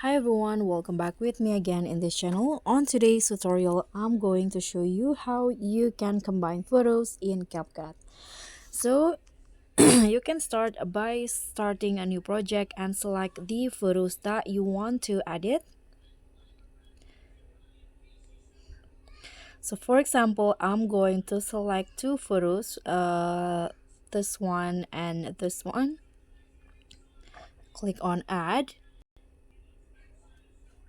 Hi everyone, welcome back with me again in this channel. On today's tutorial, I'm going to show you how you can combine photos in CapCut. So you can start by starting a new project and select the photos that you want to edit. So for example, I'm going to select two photos, this one and this one. Click on add.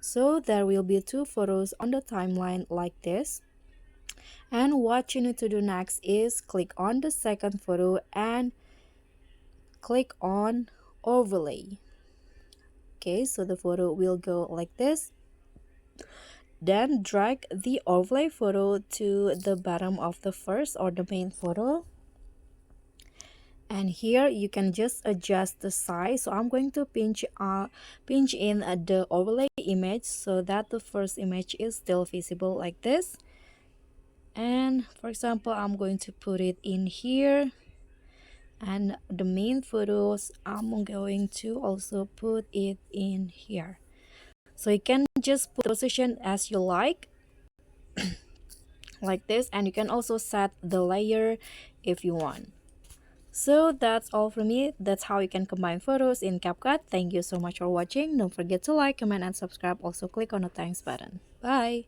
So there will be two photos on the timeline like this. And what you need to do next is click on the second photo and click on overlay. Okay, so the photo will go like this. Then drag the overlay photo to the bottom of the first or the main photo. And here you can just adjust the size. So I'm going to pinch in the overlay image so that the first image is still visible like this. And for example, I'm going to put it in here. And the main photos, I'm going to also put it in here. So you can just put the position as you like this, and you can also set the layer if you want. So that's all from me. That's how you can combine photos in CapCut. Thank you so much for watching. Don't forget to like, comment, and subscribe. Also click on the thanks button. Bye.